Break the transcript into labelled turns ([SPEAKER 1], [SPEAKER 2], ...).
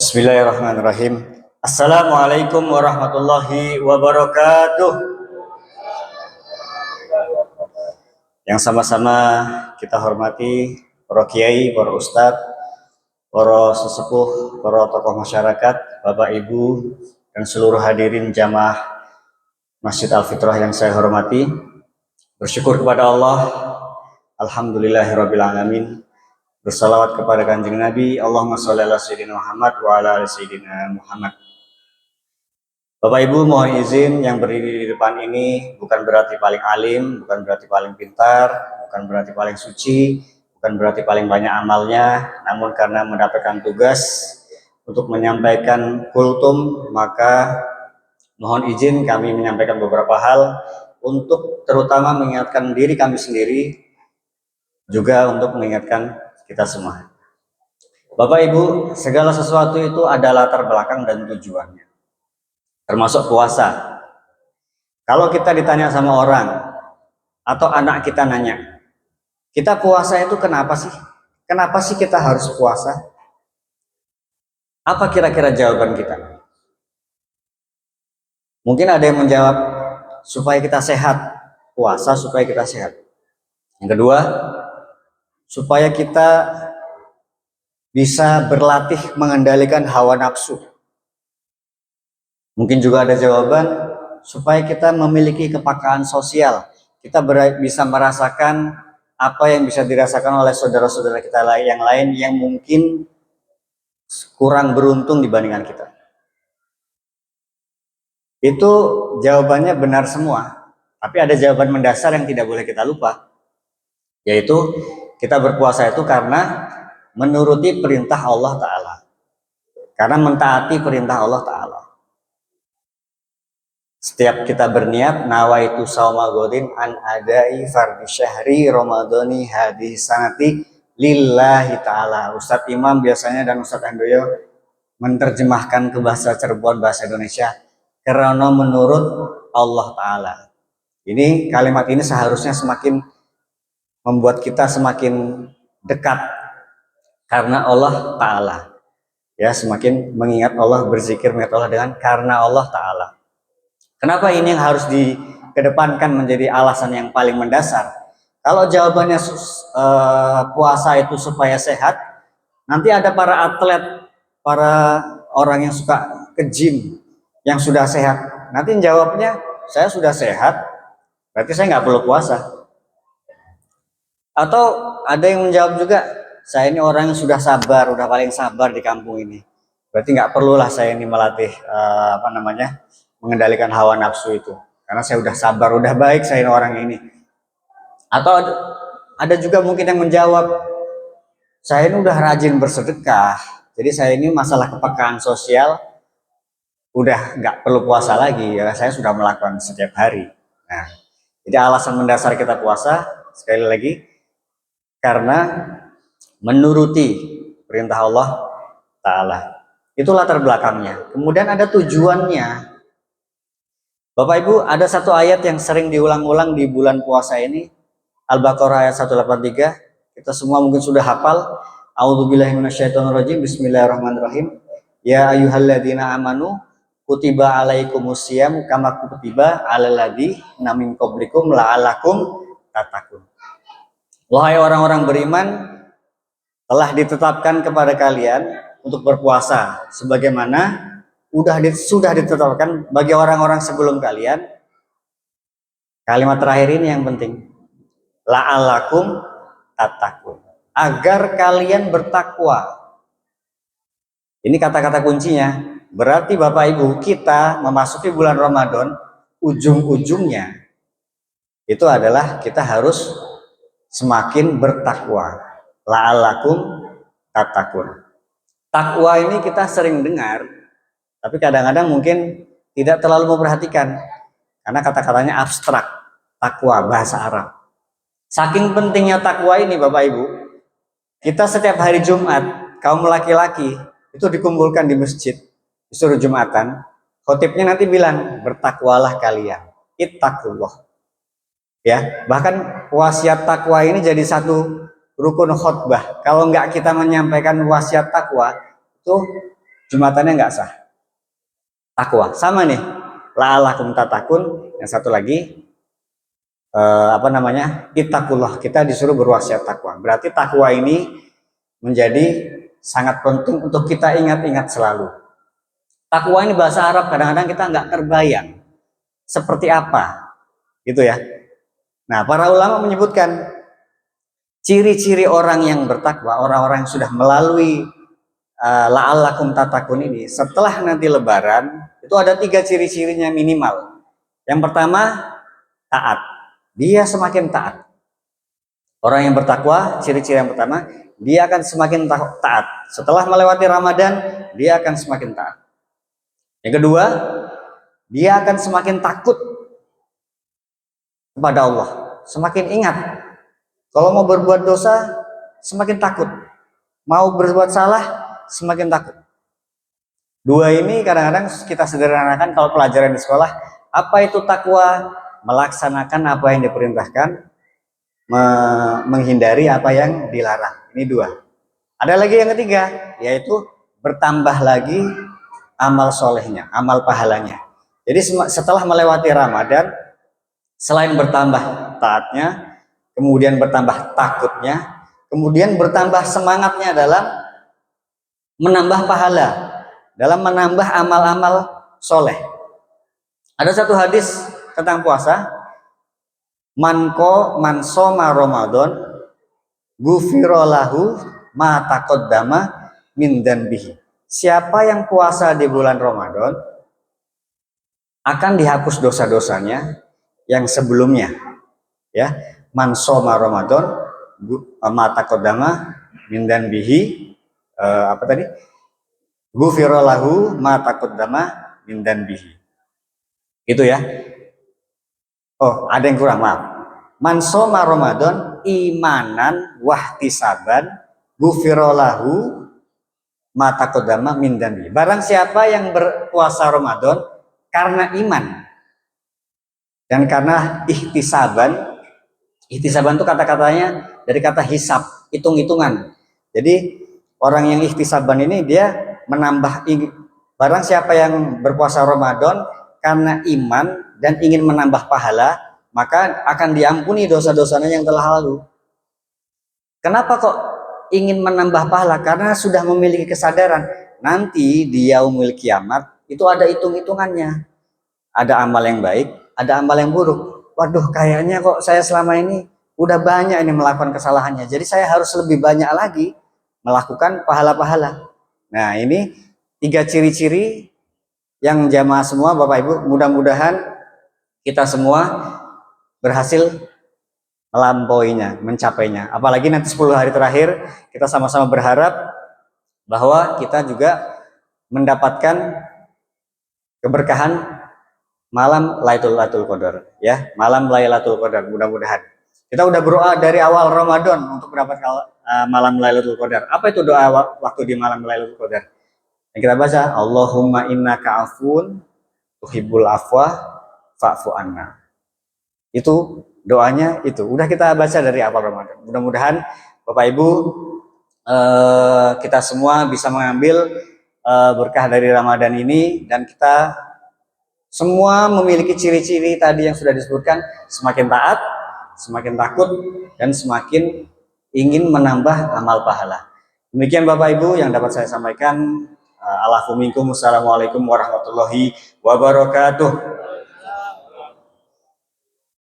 [SPEAKER 1] Bismillahirrahmanirrahim. Assalamualaikum warahmatullahi wabarakatuh. Yang sama-sama kita hormati para kiai, para ustadz, para sesepuh, para tokoh masyarakat, Bapak Ibu, dan seluruh hadirin jamaah Masjid Al-Fitrah yang saya hormati. Bersyukur kepada Allah, alhamdulillahirrabbilalamin. Bersalawat kepada Kanjeng Nabi, Allahumma sholli ala sayyidina Muhammad wa ala ali sayyidina Muhammad. Bapak Ibu, mohon izin yang berdiri di depan ini bukan berarti paling alim, bukan berarti paling pintar, bukan berarti paling suci, bukan berarti paling banyak amalnya, namun karena mendapatkan tugas untuk menyampaikan kultum, maka mohon izin kami menyampaikan beberapa hal untuk terutama mengingatkan diri kami sendiri, juga untuk mengingatkan kita semua. Bapak Ibu, segala sesuatu itu ada latar belakang dan tujuannya, termasuk puasa. Kalau kita ditanya sama orang atau anak kita nanya, kita puasa itu kenapa sih? Kenapa sih kita harus puasa? Apa kira-kira jawaban kita? Mungkin ada yang menjawab, supaya kita sehat. Puasa supaya kita sehat. Yang kedua, supaya kita bisa berlatih mengendalikan hawa nafsu. Mungkin juga ada jawaban, supaya kita memiliki kepekaan sosial. Kita bisa merasakan apa yang bisa dirasakan oleh saudara-saudara kita yang lain yang mungkin kurang beruntung dibandingkan kita. Itu jawabannya benar semua. Tapi ada jawaban mendasar yang tidak boleh kita lupa, yaitu kita berpuasa itu karena menuruti perintah Allah Ta'ala, karena mentaati perintah Allah Ta'ala. Setiap kita berniat, nawaitu sauma godin an adai fardhi syahri ramadhani hadis sanati lillahi ta'ala. Ustadz Imam biasanya dan Ustadz Handoyo menerjemahkan ke bahasa Cirebon, bahasa Indonesia, karena menurut Allah Ta'ala. Ini kalimat ini seharusnya semakin membuat kita semakin dekat karena Allah Ta'ala, ya, semakin mengingat Allah, berzikir mengingat Allah dengan karena Allah Ta'ala. Kenapa ini yang harus dikedepankan menjadi alasan yang paling mendasar? Kalau jawabannya puasa itu supaya sehat, nanti ada para atlet, para orang yang suka ke gym, yang sudah sehat, nanti jawabnya, saya sudah sehat, berarti saya nggak perlu puasa. Atau ada yang menjawab juga, saya ini orang yang sudah sabar, udah paling sabar di kampung ini, berarti nggak perlulah saya ini melatih mengendalikan hawa nafsu itu, karena saya udah sabar, udah baik saya ini orang ini. Atau ada juga mungkin yang menjawab, saya ini udah rajin bersedekah, jadi saya ini masalah kepekaan sosial udah nggak perlu puasa lagi, ya saya sudah melakukan setiap hari. Nah, jadi alasan mendasar kita puasa sekali lagi karena menuruti perintah Allah Ta'ala. Itu latar belakangnya. Kemudian ada tujuannya. Bapak Ibu, ada satu ayat yang sering diulang-ulang di bulan puasa ini, Al-Baqarah ayat 183. Kita semua mungkin sudah hafal. A'udzubillahi minasyaitonirrajim. Bismillahirrahmanirrahim. Ya ayyuhalladzina amanu kutiba alaikumusiyam kama kutiba alal ladzina min qablikum la'allakum tattaqun. Wahai orang-orang beriman, telah ditetapkan kepada kalian untuk berpuasa sebagaimana sudah ditetapkan bagi orang-orang sebelum kalian. Kalimat terakhir ini yang penting, la'allakum tattaqun, agar kalian bertakwa. Ini kata-kata kuncinya. Berarti Bapak Ibu, kita memasuki bulan Ramadan, ujung-ujungnya itu adalah kita harus semakin bertakwa. La'allakum tattaqun. Takwa ini kita sering dengar, tapi kadang-kadang mungkin tidak terlalu memperhatikan, karena kata-katanya abstrak. Takwa, bahasa Arab. Saking pentingnya takwa ini Bapak Ibu, kita setiap hari Jumat, kaum laki-laki itu dikumpulkan di masjid, disuruh Jumatan, khotibnya nanti bilang, bertakwalah kalian, ittaqullah. Ya, bahkan wasiat takwa ini jadi satu rukun khutbah. Kalau nggak kita menyampaikan wasiat takwa, itu Jumatannya nggak sah. Takwa sama nih, la'allakum tatakun. Yang satu lagi apa namanya, ittaqullah, kita disuruh berwasiat takwa. Berarti takwa ini menjadi sangat penting untuk kita ingat-ingat selalu. Takwa ini bahasa Arab kadang-kadang kita nggak terbayang seperti apa gitu ya. Nah, para ulama menyebutkan ciri-ciri orang yang bertakwa, orang-orang yang sudah melalui la'allakum tatakun ini, setelah nanti lebaran itu ada 3 ciri-cirinya minimal. Yang pertama, taat. Dia semakin taat. Orang yang bertakwa, ciri-ciri yang pertama, dia akan semakin taat. Setelah melewati Ramadan, dia akan semakin taat. Yang kedua, dia akan semakin takut kepada Allah, semakin ingat. Kalau mau berbuat dosa, semakin takut. Mau berbuat salah, semakin takut. Dua ini kadang-kadang kita sederhanakan kalau pelajaran di sekolah. Apa itu takwa? Melaksanakan apa yang diperintahkan, menghindari apa yang dilarang. Ini dua. Ada lagi yang ketiga, yaitu bertambah lagi amal solehnya, amal pahalanya. Jadi setelah melewati Ramadan, selain bertambah taatnya, kemudian bertambah takutnya, kemudian bertambah semangatnya dalam menambah pahala, dalam menambah amal-amal soleh. Ada satu hadis tentang puasa, man soma Ramadan ghufira lahu ma taqaddama min dzanbihi. Siapa yang puasa di bulan Ramadan akan dihapus dosa-dosanya yang sebelumnya. Ya, man soma Ramadan ma taqaddama min dzanbihi, apa tadi? Ghufira lahu ma taqaddama min dzanbihi. Itu ya. Oh, ada yang kurang, maaf. Man soma Ramadan imanan wahtisaban ghufira lahu ma taqaddama min dzanbihi. Barang siapa yang berpuasa Ramadan karena iman dan karena ihtisaban. Ihtisaban itu kata-katanya dari kata hisab, hitung-hitungan. Jadi orang yang ihtisaban ini dia menambah, barang siapa yang berpuasa Ramadan karena iman dan ingin menambah pahala, maka akan diampuni dosa-dosanya yang telah lalu. Kenapa kok ingin menambah pahala? Karena sudah memiliki kesadaran nanti di yaumul kiamat itu ada hitung-hitungannya. Ada amal yang baik, ada amal yang buruk. Waduh, kayaknya kok saya selama ini udah banyak ini melakukan kesalahannya. Jadi saya harus lebih banyak lagi melakukan pahala-pahala. Nah, ini 3 ciri-ciri yang jamaah semua, Bapak Ibu, mudah-mudahan kita semua berhasil melampauinya, mencapainya. Apalagi nanti 10 hari terakhir, kita sama-sama berharap bahwa kita juga mendapatkan keberkahan malam Lailatul Qadar, ya, malam Lailatul Qadar. Mudah-mudahan kita udah berdoa dari awal Ramadan untuk mendapatkan malam Lailatul Qadar. Apa itu doa waktu di malam Lailatul Qadar? Yang kita baca, Allahumma innaka afun tuhibbul afwa fa'fu anna. Itu doanya, itu udah kita baca dari awal Ramadan. Mudah-mudahan Bapak Ibu kita semua bisa mengambil berkah dari Ramadan ini, dan kita semua memiliki ciri-ciri tadi yang sudah disebutkan, semakin taat, semakin takut, dan semakin ingin menambah amal pahala. Demikian Bapak Ibu yang dapat saya sampaikan. Assalamualaikum warahmatullahi wabarakatuh.